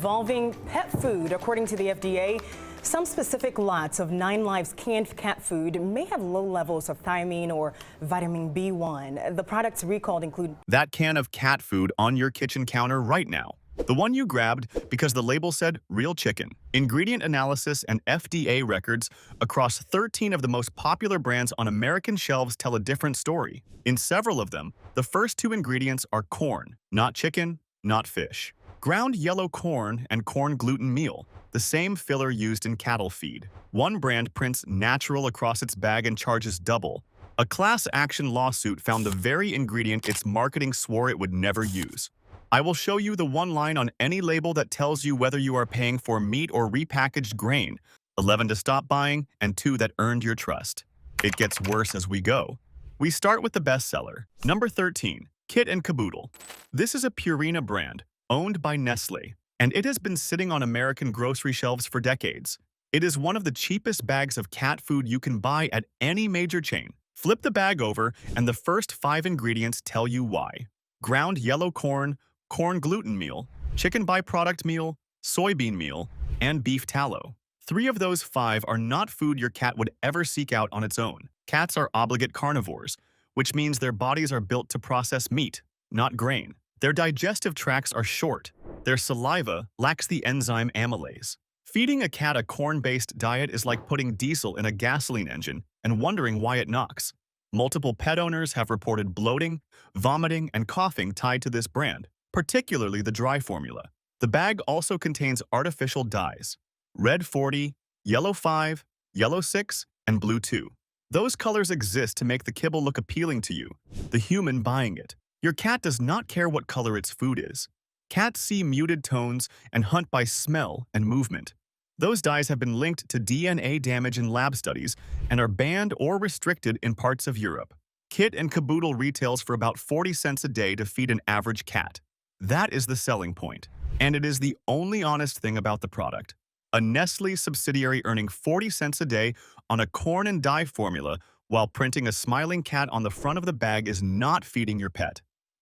involving pet food. According to the FDA, some specific lots of 9 Lives canned cat food may have low levels of thiamine or vitamin B1. The products recalled include that can of cat food on your kitchen counter right now. The one you grabbed because the label said real chicken. Ingredient analysis and FDA records across 13 of the most popular brands on American shelves tell a different story. In several of them, the first 2 ingredients are corn, not chicken, not fish. Ground yellow corn and corn gluten meal, the same filler used in cattle feed. One brand prints natural across its bag and charges double. A class action lawsuit found the very ingredient its marketing swore it would never use. I will show you the one line on any label that tells you whether you are paying for meat or repackaged grain, 11 to stop buying, and 2 that earned your trust. It gets worse as we go. We start with the bestseller. Number 13, Kit and Caboodle. This is a Purina brand, owned by Nestle, and it has been sitting on American grocery shelves for decades. It is one of the cheapest bags of cat food you can buy at any major chain. Flip the bag over, and the first 5 ingredients tell you why. Ground yellow corn, corn gluten meal, chicken byproduct meal, soybean meal, and beef tallow. 3 of those 5 are not food your cat would ever seek out on its own. Cats are obligate carnivores, which means their bodies are built to process meat, not grain. Their digestive tracts are short. Their saliva lacks the enzyme amylase. Feeding a cat a corn-based diet is like putting diesel in a gasoline engine and wondering why it knocks. Multiple pet owners have reported bloating, vomiting, and coughing tied to this brand, particularly the dry formula. The bag also contains artificial dyes: red 40, yellow 5, yellow 6, and blue 2. Those colors exist to make the kibble look appealing to you, the human buying it. Your cat does not care what color its food is. Cats see muted tones and hunt by smell and movement. Those dyes have been linked to DNA damage in lab studies and are banned or restricted in parts of Europe. Kit and Caboodle retails for about 40 cents a day to feed an average cat. That is the selling point, and it is the only honest thing about the product. A Nestle subsidiary earning 40 cents a day on a corn and dye formula while printing a smiling cat on the front of the bag is not feeding your pet.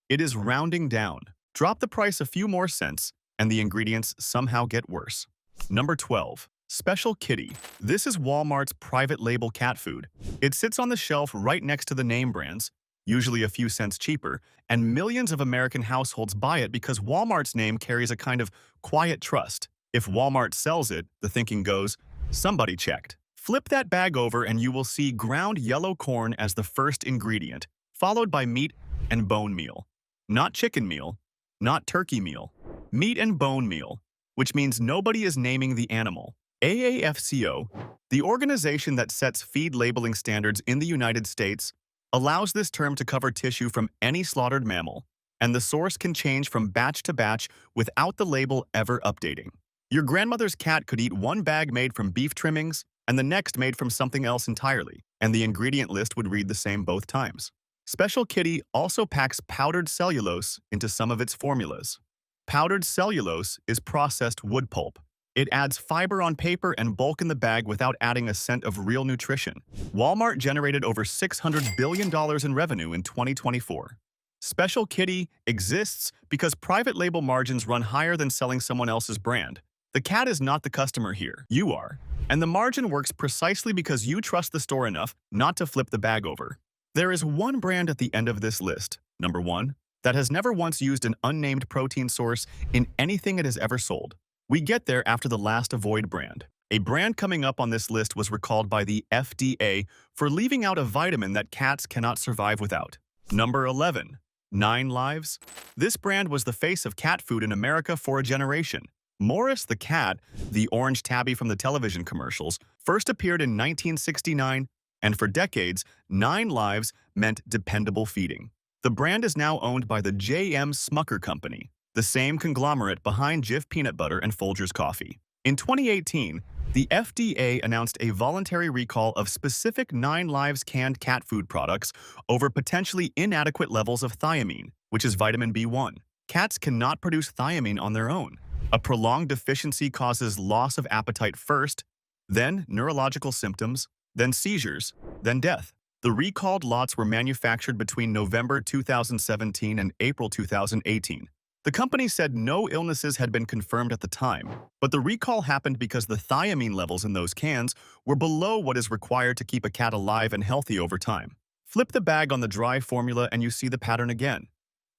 It is rounding down. Drop the price a few more cents, and the ingredients somehow get worse. Number 12. Special Kitty. This is Walmart's private label cat food. It sits on the shelf right next to the name brands, usually a few cents cheaper, and millions of American households buy it because Walmart's name carries a kind of quiet trust. If Walmart sells it, the thinking goes, somebody checked. Flip that bag over and you will see ground yellow corn as the first ingredient, followed by meat and bone meal. Not chicken meal, not turkey meal, meat and bone meal, which means nobody is naming the animal. AAFCO, the organization that sets feed labeling standards in the United States, allows this term to cover tissue from any slaughtered mammal, and the source can change from batch to batch without the label ever updating. Your grandmother's cat could eat one bag made from beef trimmings and the next made from something else entirely, and the ingredient list would read the same both times. Special Kitty also packs powdered cellulose into some of its formulas. Powdered cellulose is processed wood pulp. It adds fiber on paper and bulk in the bag without adding a cent of real nutrition. Walmart generated over $600 billion in revenue in 2024. Special Kitty exists because private label margins run higher than selling someone else's brand. The cat is not the customer here, you are. And the margin works precisely because you trust the store enough not to flip the bag over. There is one brand at the end of this list, number 1, that has never once used an unnamed protein source in anything it has ever sold. We get there after the last Avoid brand. A brand coming up on this list was recalled by the FDA for leaving out a vitamin that cats cannot survive without. Number 11. 9 Lives. This brand was the face of cat food in America for a generation. Morris the cat, the orange tabby from the television commercials, first appeared in 1969, and for decades, 9 Lives meant dependable feeding. The brand is now owned by the J.M. Smucker Company, the same conglomerate behind Jif Peanut Butter and Folgers Coffee. In 2018, the FDA announced a voluntary recall of specific 9 Lives canned cat food products over potentially inadequate levels of thiamine, which is vitamin B1. Cats cannot produce thiamine on their own. A prolonged deficiency causes loss of appetite first, then neurological symptoms, then seizures, then death. The recalled lots were manufactured between November 2017 and April 2018. The company said no illnesses had been confirmed at the time, but the recall happened because the thiamine levels in those cans were below what is required to keep a cat alive and healthy over time. Flip the bag on the dry formula and you see the pattern again.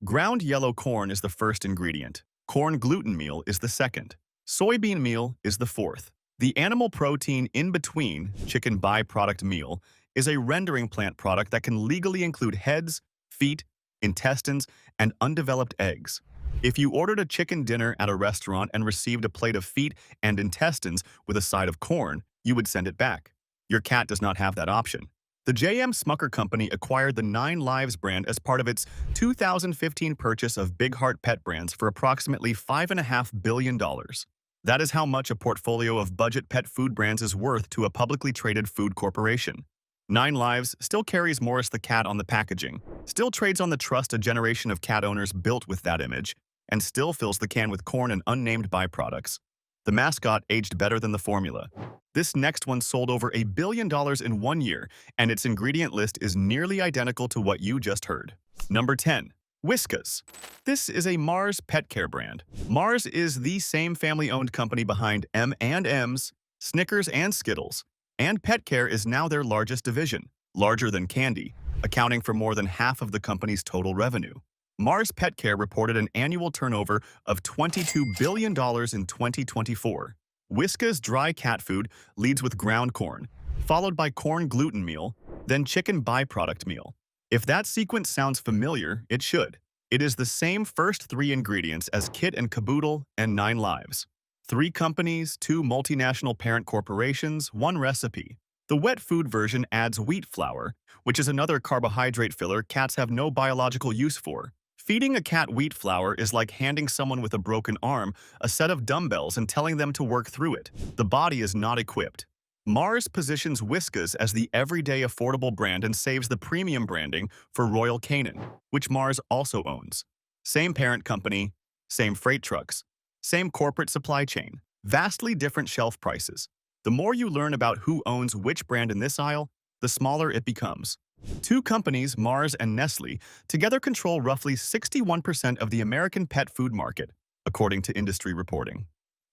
Ground yellow corn is the first ingredient. Corn gluten meal is the second. Soybean meal is the fourth. The animal protein in between, chicken byproduct meal, is a rendering plant product that can legally include heads, feet, intestines, and undeveloped eggs. If you ordered a chicken dinner at a restaurant and received a plate of feet and intestines with a side of corn, you would send it back. Your cat does not have that option. The J.M. Smucker Company acquired the 9 Lives brand as part of its 2015 purchase of Big Heart Pet Brands for approximately $5.5 billion. That is how much a portfolio of budget pet food brands is worth to a publicly traded food corporation. 9 Lives still carries Morris the cat on the packaging, still trades on the trust a generation of cat owners built with that image, and still fills the can with corn and unnamed byproducts. The mascot aged better than the formula. This next one sold over $1 billion in 1 year, and its ingredient list is nearly identical to what you just heard. Number 10. Whiskas. This is a Mars pet care brand. Mars is the same family-owned company behind M&M's, Snickers, and Skittles, and pet care is now their largest division, larger than candy, accounting for more than half of the company's total revenue. Mars Pet Care reported an annual turnover of $22 billion in 2024. Whiskas dry cat food leads with ground corn, followed by corn gluten meal, then chicken byproduct meal. If that sequence sounds familiar, it should. It is the same first 3 ingredients as Kit and Caboodle and 9 Lives. 3 companies, 2 multinational parent corporations, 1 recipe. The wet food version adds wheat flour, which is another carbohydrate filler cats have no biological use for. Feeding a cat wheat flour is like handing someone with a broken arm a set of dumbbells and telling them to work through it. The body is not equipped. Mars positions Whiskas as the everyday affordable brand and saves the premium branding for Royal Canin, which Mars also owns. Same parent company, same freight trucks, same corporate supply chain, vastly different shelf prices. The more you learn about who owns which brand in this aisle, the smaller it becomes. 2 companies, Mars and Nestle, together control roughly 61% of the American pet food market, according to industry reporting.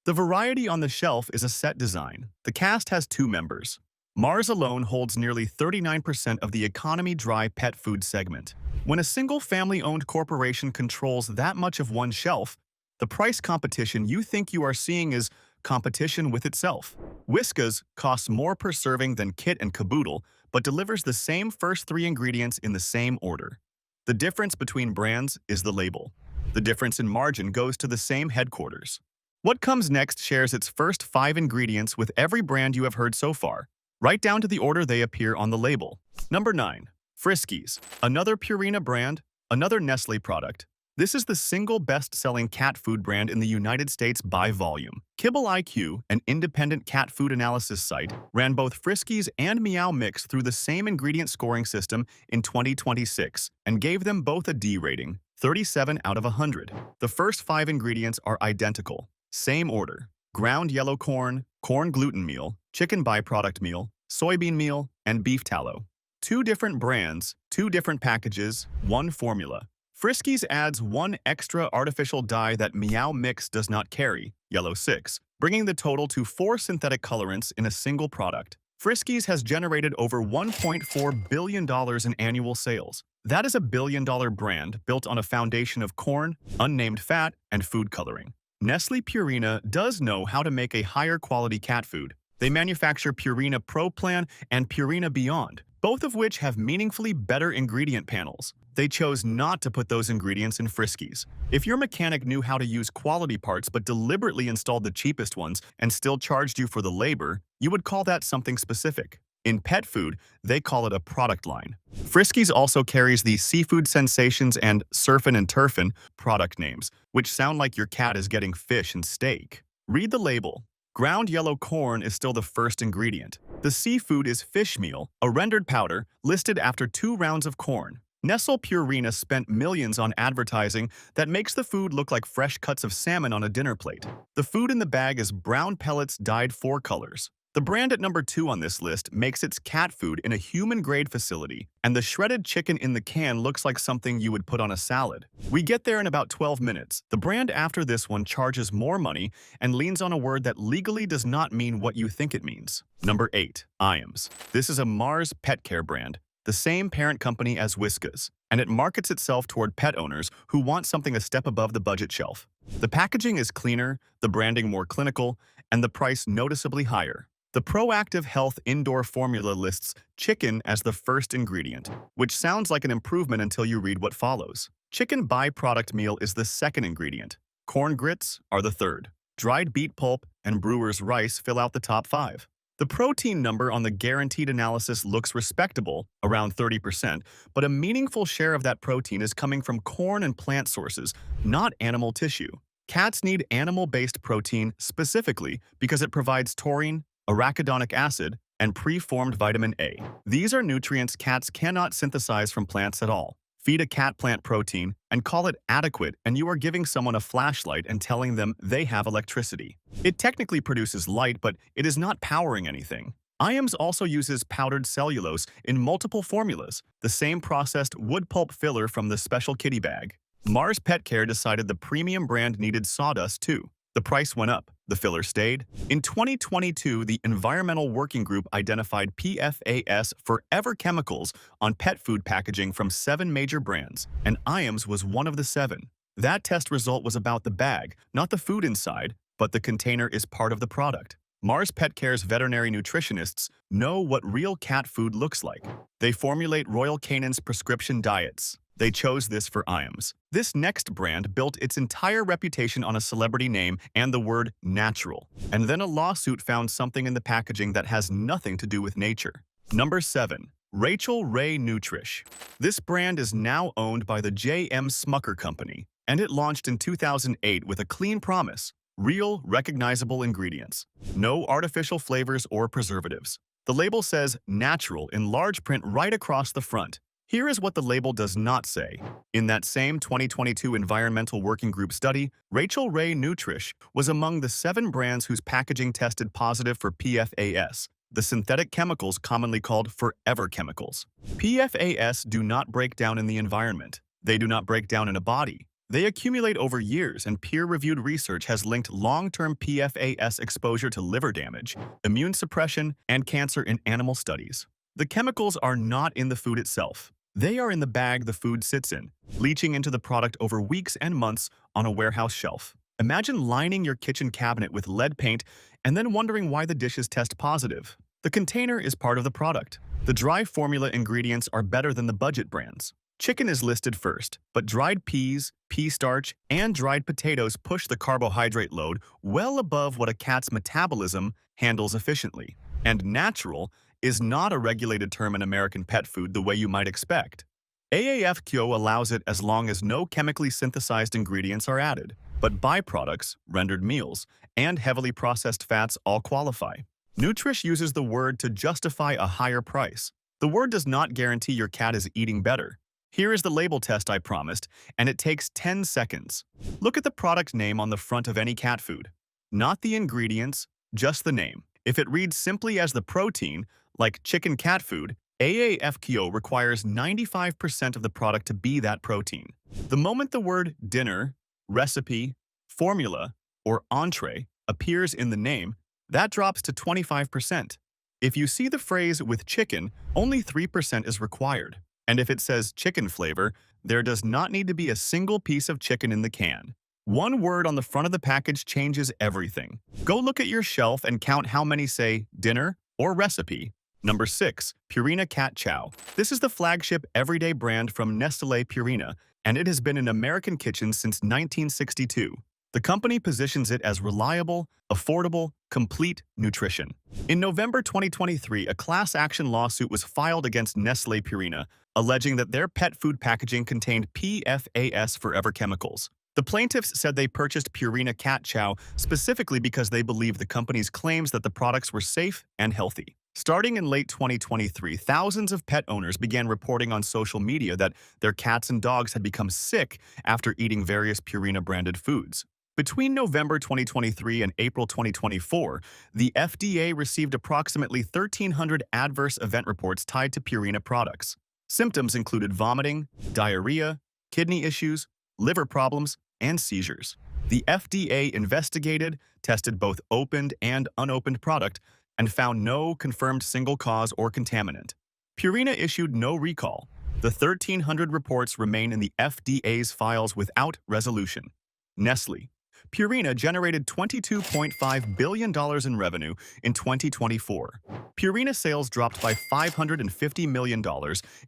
The variety on the shelf is a set design. The cast has 2 members. Mars alone holds nearly 39% of the economy dry pet food segment. When a single family-owned corporation controls that much of one shelf, the price competition you think you are seeing is competition with itself. Whiskas costs more per serving than Kit and Caboodle, but delivers the same first 3 ingredients in the same order. The difference between brands is the label. The difference in margin goes to the same headquarters. What comes next shares its first 5 ingredients with every brand you have heard so far, right down to the order they appear on the label. Number 9. Friskies. Another Purina brand, another Nestle product. This is the single best-selling cat food brand in the United States by volume. Kibble IQ, an independent cat food analysis site, ran both Friskies and Meow Mix through the same ingredient scoring system in 2026 and gave them both a D rating, 37 out of 100. The first 5 ingredients are identical. Same order: ground yellow corn, corn gluten meal, chicken byproduct meal, soybean meal, and beef tallow. 2 different brands, 2 different packages, 1 formula. Friskies adds 1 extra artificial dye that Meow Mix does not carry, yellow 6, bringing the total to 4 synthetic colorants in a single product. Friskies has generated over $1.4 billion in annual sales. That is a billion-dollar brand built on a foundation of corn, unnamed fat, and food coloring. Nestle Purina does know how to make a higher quality cat food. They manufacture Purina Pro Plan and Purina Beyond, both of which have meaningfully better ingredient panels. They chose not to put those ingredients in Friskies. If your mechanic knew how to use quality parts but deliberately installed the cheapest ones and still charged you for the labor, you would call that something specific. In pet food, they call it a product line. Friskies also carries the Seafood Sensations and Surfin' and Turfin' product names, which sound like your cat is getting fish and steak. Read the label. Ground yellow corn is still the first ingredient. The seafood is fish meal, a rendered powder, listed after 2 rounds of corn. Nestle Purina spent millions on advertising that makes the food look like fresh cuts of salmon on a dinner plate. The food in the bag is brown pellets dyed 4 colors. The brand at number 2 on this list makes its cat food in a human-grade facility, and the shredded chicken in the can looks like something you would put on a salad. We get there in about 12 minutes. The brand after this one charges more money and leans on a word that legally does not mean what you think it means. Number 8. Iams. This is a Mars pet care brand, the same parent company as Whiskas, and it markets itself toward pet owners who want something a step above the budget shelf. The packaging is cleaner, the branding more clinical, and the price noticeably higher. The Proactive Health Indoor Formula lists chicken as the first ingredient, which sounds like an improvement until you read what follows. Chicken byproduct meal is the second ingredient. Corn grits are the third. Dried beet pulp and brewer's rice fill out the top 5. The protein number on the guaranteed analysis looks respectable, around 30%, but a meaningful share of that protein is coming from corn and plant sources, not animal tissue. Cats need animal-based protein specifically because it provides taurine, arachidonic acid, and preformed vitamin A. These are nutrients cats cannot synthesize from plants at all. Feed a cat plant protein and call it adequate, and you are giving someone a flashlight and telling them they have electricity. It technically produces light, but it is not powering anything. Iams also uses powdered cellulose in multiple formulas, the same processed wood pulp filler from the special kitty bag. Mars Pet Care decided the premium brand needed sawdust too. The price went up, the filler stayed. In 2022, the Environmental Working Group identified PFAS forever chemicals on pet food packaging from 7 major brands, and Iams was one of the 7. That test result was about the bag, not the food inside, but the container is part of the product. Mars Pet Care's veterinary nutritionists know what real cat food looks like. They formulate Royal Canin's prescription diets. They chose this for Iams. This next brand built its entire reputation on a celebrity name and the word natural. And then a lawsuit found something in the packaging that has nothing to do with nature. Number 7. Rachel Ray Nutrish. This brand is now owned by the J.M. Smucker Company, and it launched in 2008 with a clean promise: real, recognizable ingredients. No artificial flavors or preservatives. The label says natural in large print right across the front. Here is what the label does not say. In that same 2022 Environmental Working Group study, Rachel Ray Nutrish was among the 7 brands whose packaging tested positive for PFAS, the synthetic chemicals commonly called forever chemicals. PFAS do not break down in the environment. They do not break down in a body. They accumulate over years, and peer-reviewed research has linked long-term PFAS exposure to liver damage, immune suppression, and cancer in animal studies. The chemicals are not in the food itself. They are in the bag the food sits in, leaching into the product over weeks and months on a warehouse shelf. Imagine lining your kitchen cabinet with lead paint and then wondering why the dishes test positive. The container is part of the product. The dry formula ingredients are better than the budget brands. Chicken is listed first, but dried peas, pea starch, and dried potatoes push the carbohydrate load well above what a cat's metabolism handles efficiently. And natural is not a regulated term in American pet food the way you might expect. AAFQO allows it as long as no chemically synthesized ingredients are added, but byproducts, rendered meals, and heavily processed fats all qualify. Nutrish uses the word to justify a higher price. The word does not guarantee your cat is eating better. Here is the label test I promised, and it takes 10 seconds. Look at the product name on the front of any cat food. Not the ingredients, just the name. If it reads simply as the protein, like chicken cat food, AAFQO requires 95% of the product to be that protein. The moment the word dinner, recipe, formula, or entree appears in the name, that drops to 25%. If you see the phrase with chicken, only 3% is required. And if it says chicken flavor, there does not need to be a single piece of chicken in the can. One word on the front of the package changes everything. Go look at your shelf and count how many say dinner or recipe. Number 6. Purina Cat Chow. This is the flagship everyday brand from Nestlé Purina, and it has been in American kitchens since 1962. The company positions it as reliable, affordable, complete nutrition. In November 2023, a class action lawsuit was filed against Nestlé Purina, alleging that their pet food packaging contained PFAS forever chemicals. The plaintiffs said they purchased Purina Cat Chow specifically because they believed the company's claims that the products were safe and healthy. Starting in late 2023, thousands of pet owners began reporting on social media that their cats and dogs had become sick after eating various Purina-branded foods. Between November 2023 and April 2024, the FDA received approximately 1,300 adverse event reports tied to Purina products. Symptoms included vomiting, diarrhea, kidney issues, liver problems, and seizures. The FDA investigated, tested both opened and unopened product, and found no confirmed single cause or contaminant. Purina issued no recall. The 1,300 reports remain in the FDA's files without resolution. Nestle. Purina generated $22.5 billion in revenue in 2024. Purina sales dropped by $550 million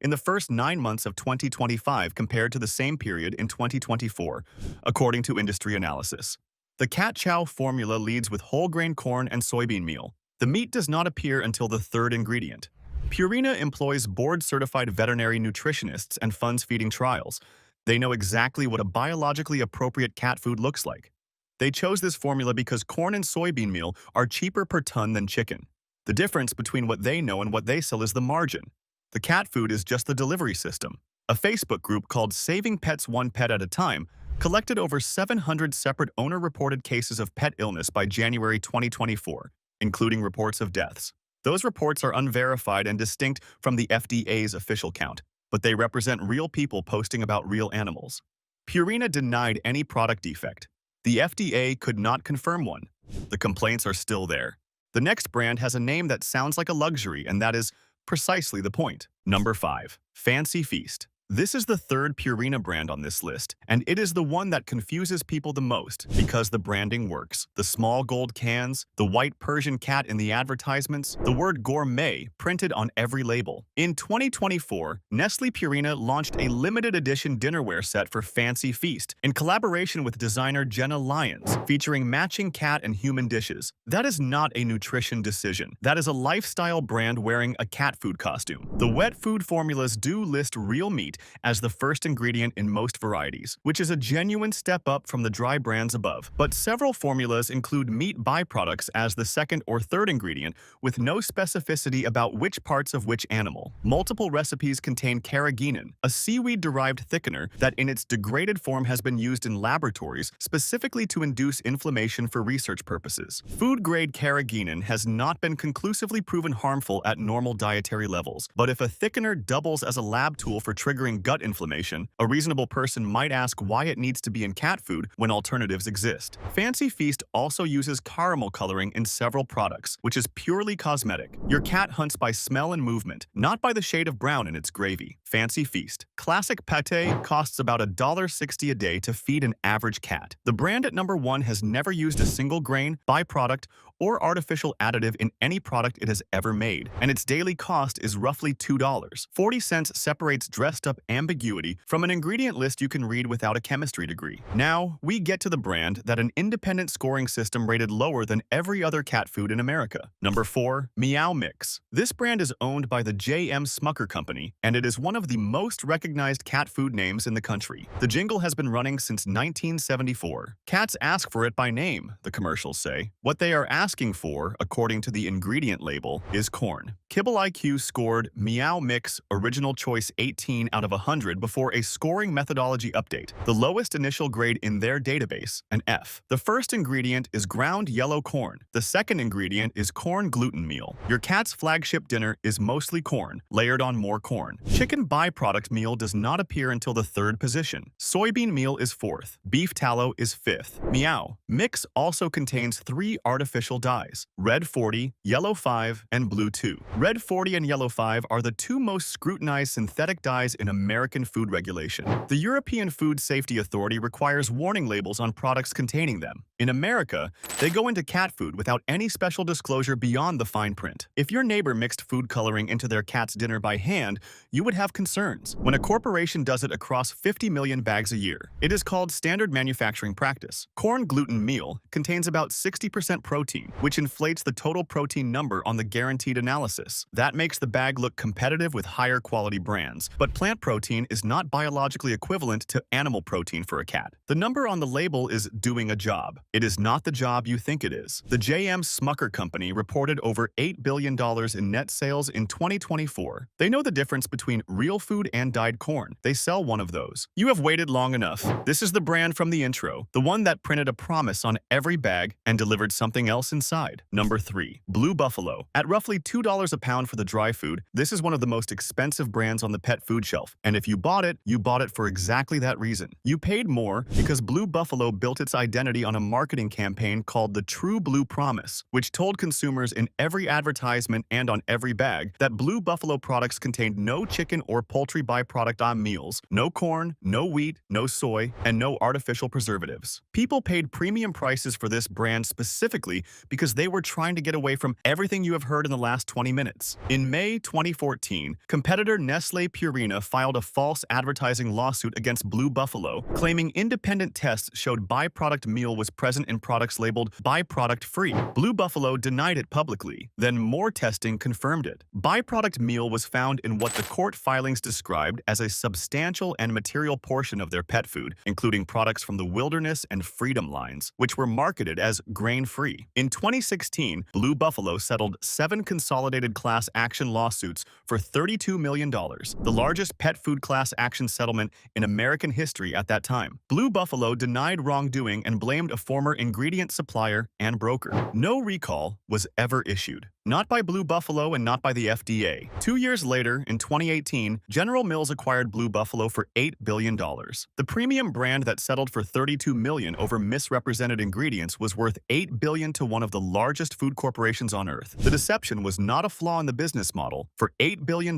in the first 9 months of 2025 compared to the same period in 2024, according to industry analysis. The cat chow formula leads with whole grain corn and soybean meal. The meat does not appear until the third ingredient. Purina employs board-certified veterinary nutritionists and funds feeding trials. They know exactly what a biologically appropriate cat food looks like. They chose this formula because corn and soybean meal are cheaper per ton than chicken. The difference between what they know and what they sell is the margin. The cat food is just the delivery system. A Facebook group called Saving Pets One Pet at a Time collected over 700 separate owner-reported cases of pet illness by January 2024, including reports of deaths. Those reports are unverified and distinct from the FDA's official count, but they represent real people posting about real animals. Purina denied any product defect. The FDA could not confirm one. The complaints are still there. The next brand has a name that sounds like a luxury, and that is precisely the point. Number 5. Fancy Feast. This is the third Purina brand on this list, and it is the one that confuses people the most because the branding works. The small gold cans, the white Persian cat in the advertisements, the word gourmet printed on every label. In 2024, Nestle Purina launched a limited edition dinnerware set for Fancy Feast in collaboration with designer Jenna Lyons, featuring matching cat and human dishes. That is not a nutrition decision. That is a lifestyle brand wearing a cat food costume. The wet food formulas do list real meat as the first ingredient in most varieties, which is a genuine step up from the dry brands above. But several formulas include meat byproducts as the second or third ingredient, with no specificity about which parts of which animal. Multiple recipes contain carrageenan, a seaweed-derived thickener that in its degraded form has been used in laboratories specifically to induce inflammation for research purposes. Food-grade carrageenan has not been conclusively proven harmful at normal dietary levels, but if a thickener doubles as a lab tool for triggering gut inflammation, a reasonable person might ask why it needs to be in cat food when alternatives exist. Fancy Feast also uses caramel coloring in several products, which is purely cosmetic. Your cat hunts by smell and movement, not by the shade of brown in its gravy. Fancy Feast. Classic pate costs about $1.60 a day to feed an average cat. The brand at number 1 has never used a single grain, byproduct, or artificial additive in any product it has ever made, and its daily cost is roughly $2. 40 cents separates dressed-up ambiguity from an ingredient list you can read without a chemistry degree. Now, we get to the brand that an independent scoring system rated lower than every other cat food in America. Number 4. Meow Mix. This brand is owned by the J.M. Smucker Company, and it is one of the most recognized cat food names in the country. The jingle has been running since 1974. Cats ask for it by name, the commercials say. What they are asking for, according to the ingredient label, is corn. Kibble IQ scored Meow Mix Original Choice 18 out of 100 before a scoring methodology update, the lowest initial grade in their database, an F. The first ingredient is ground yellow corn. The second ingredient is corn gluten meal. Your cat's flagship dinner is mostly corn, layered on more corn. Chicken byproduct meal does not appear until the third position. Soybean meal is fourth. Beef tallow is fifth. Meow Mix also contains 3 artificial dyes, red 40, yellow 5, and blue 2. Red 40 and yellow 5 are the 2 most scrutinized synthetic dyes in American food regulation. The European Food Safety Authority requires warning labels on products containing them. In America, they go into cat food without any special disclosure beyond the fine print. If your neighbor mixed food coloring into their cat's dinner by hand, you would have concerns. When a corporation does it across 50 million bags a year, it is called standard manufacturing practice. Corn gluten meal contains about 60% protein, protein, which inflates the total protein number on the guaranteed analysis. That makes the bag look competitive with higher quality brands. But plant protein is not biologically equivalent to animal protein for a cat. The number on the label is doing a job. It is not the job you think it is. The J.M. Smucker Company reported over $8 billion in net sales in 2024. They know the difference between real food and dyed corn. They sell one of those. You have waited long enough. This is the brand from the intro, the one that printed a promise on every bag and delivered something else inside. Number 3. Blue Buffalo. At roughly $2 a pound for the dry food, this is one of the most expensive brands on the pet food shelf. And if you bought it for exactly that reason. You paid more because Blue Buffalo built its identity on a marketing campaign called the True Blue Promise, which told consumers in every advertisement and on every bag that Blue Buffalo products contained no chicken or poultry byproduct on meals, no corn, no wheat, no soy, and no artificial preservatives. People paid premium prices for this brand specifically because they were trying to get away from everything you have heard in the last 20 minutes. In May 2014, competitor Nestlé Purina filed a false advertising lawsuit against Blue Buffalo, claiming independent tests showed byproduct meal was present in products labeled byproduct-free. Blue Buffalo denied it publicly. Then more testing confirmed it. Byproduct meal was found in what the court filings described as a substantial and material portion of their pet food, including products from the Wilderness and Freedom lines, which were marketed as grain-free. In 2016, Blue Buffalo settled 7 consolidated class action lawsuits for $32 million, the largest pet food class action settlement in American history at that time. Blue Buffalo denied wrongdoing and blamed a former ingredient supplier and broker. No recall was ever issued. Not by Blue Buffalo and not by the FDA. 2 years later, in 2018, General Mills acquired Blue Buffalo for $8 billion. The premium brand that settled for $32 million over misrepresented ingredients was worth $8 billion to one of the largest food corporations on earth. The deception was not a flaw in the business model. For $8 billion,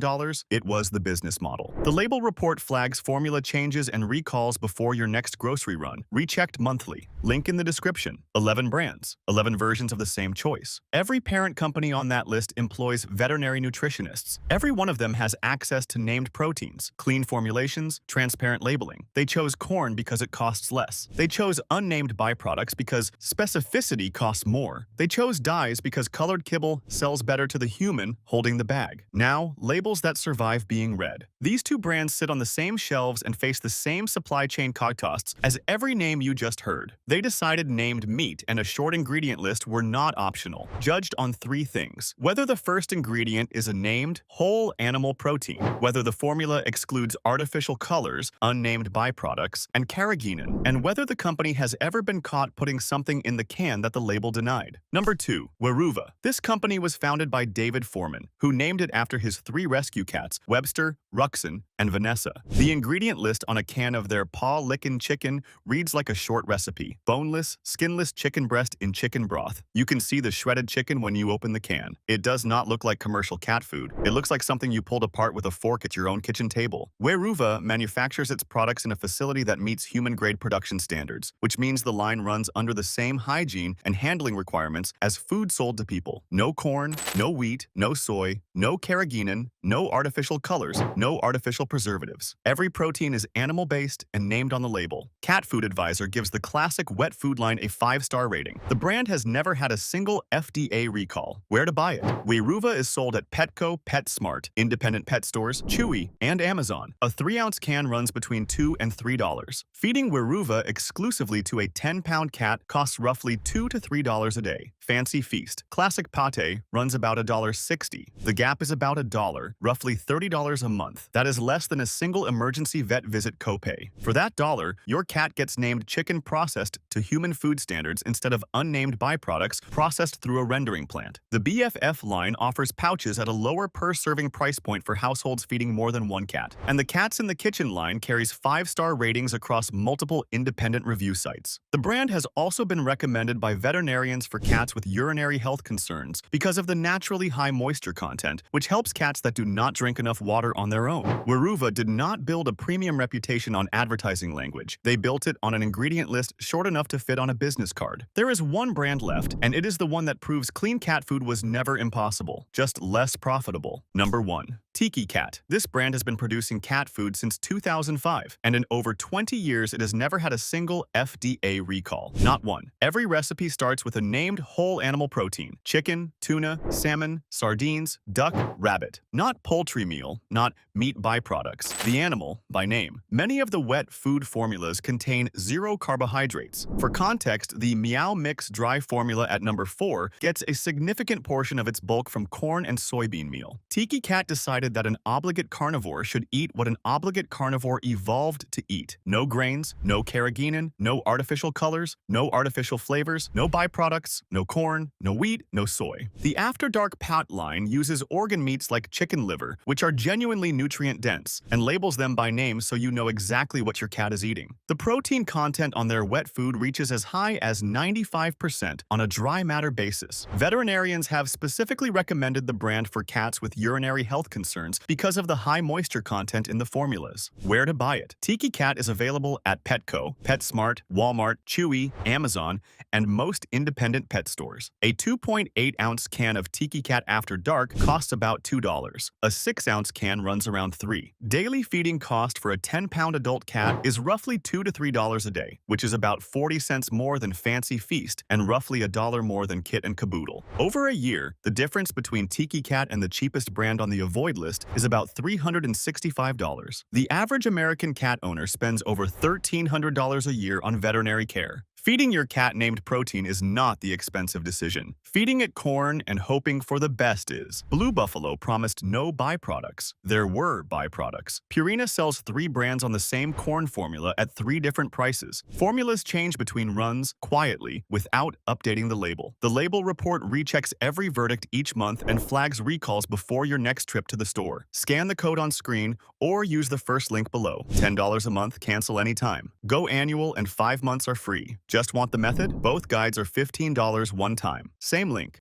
it was the business model. The label report flags formula changes and recalls before your next grocery run. Rechecked monthly. Link in the description. 11 brands. 11 versions of the same choice. Every parent company on that list employs veterinary nutritionists. Every one of them has access to named proteins, clean formulations, transparent labeling. They chose corn because it costs less. They chose unnamed byproducts because specificity costs more. They chose dyes because colored kibble sells better to the human holding the bag. Now, labels that survive being read. These two brands sit on the same shelves and face the same supply chain costs as every name you just heard. They decided named meat and a short ingredient list were not optional, judged on 3 things. Whether the first ingredient is a named, whole animal protein, whether the formula excludes artificial colors, unnamed byproducts, and carrageenan, and whether the company has ever been caught putting something in the can that the label denied. Number 2. Weruva. This company was founded by David Foreman, who named it after his 3 rescue cats, Webster, Ruxin, and Vanessa. The ingredient list on a can of their paw-lickin' chicken reads like a short recipe. Boneless, skinless chicken breast in chicken broth. You can see the shredded chicken when you open the can. It does not look like commercial cat food. It looks like something you pulled apart with a fork at your own kitchen table. Weruva manufactures its products in a facility that meets human-grade production standards, which means the line runs under the same hygiene and handling requirements as food sold to people. No corn, no wheat, no soy, no carrageenan, no artificial colors, no artificial preservatives. Every protein is animal-based and named on the label. Cat Food Advisor gives the classic wet food line a 5-star rating. The brand has never had a single FDA recall. Where to buy it? Weruva is sold at Petco, PetSmart, independent pet stores, Chewy, and Amazon. A 3-ounce can runs between $2 and $3. Feeding Weruva exclusively to a 10-pound cat costs roughly $2 to $3 a day. Fancy Feast. Classic Pate runs about $1.60. The Gap is about $1, roughly $30 a month. That is less than a single emergency vet visit copay. For that dollar, your cat gets named chicken processed to human food standards instead of unnamed byproducts processed through a rendering plant. The BFF line offers pouches at a lower per-serving price point for households feeding more than 1 cat. And the Cats in the Kitchen line carries 5-star ratings across multiple independent review sites. The brand has also been recommended by veterinarians for cats with urinary health concerns because of the naturally high moisture content, which helps cats that do not drink enough water on their own. Weruva did not build a premium reputation on advertising language. They built it on an ingredient list short enough to fit on a business card. There is one brand left, and it is the one that proves clean cat food was never impossible, just less profitable. Number 1. Tiki Cat. This brand has been producing cat food since 2005, and in over 20 years it has never had a single FDA recall. Not one. Every recipe starts with a named whole animal protein: chicken, tuna, salmon, sardines, duck, rabbit. Not poultry meal, not meat byproducts. The animal by name. Many of the wet food formulas contain zero carbohydrates. For context, the Meow Mix dry formula at number 4 gets a significant portion of its bulk from corn and soybean meal. Tiki Cat decided that an obligate carnivore should eat what an obligate carnivore evolved to eat. No grains, no carrageenan, no artificial colors, no artificial flavors, no byproducts, no corn, no wheat, no soy. The After Dark Pat line uses organ meats like chicken liver, which are genuinely nutrient-dense, and labels them by name so you know exactly what your cat is eating. The protein content on their wet food reaches as high as 95% on a dry matter basis. Veterinarians have specifically recommended the brand for cats with urinary health concerns because of the high moisture content in the formulas. Where to buy it? Tiki Cat is available at Petco, PetSmart, Walmart, Chewy, Amazon, and most independent pet stores. A 2.8-ounce can of Tiki Cat After Dark costs about $2. A 6-ounce can runs around $3. Daily feeding cost for a 10-pound adult cat is roughly $2 to $3 a day, which is about 40 cents more than Fancy Feast and roughly $1 more than Kit and Caboodle. Over a year, the difference between Tiki Cat and the cheapest brand on the avoid list is about $365. The average American cat owner spends over $1,300 a year on veterinary care. Feeding your cat named protein is not the expensive decision. Feeding it corn and hoping for the best is. Blue Buffalo promised no byproducts. There were byproducts. Purina sells 3 brands on the same corn formula at 3 different prices. Formulas change between runs quietly without updating the label. The label report rechecks every verdict each month and flags recalls before your next trip to the store. Scan the code on screen or use the first link below. $10 a month, cancel anytime. Go annual and 5 months are free. Just want the method? Both guides are $15 one time. Same link.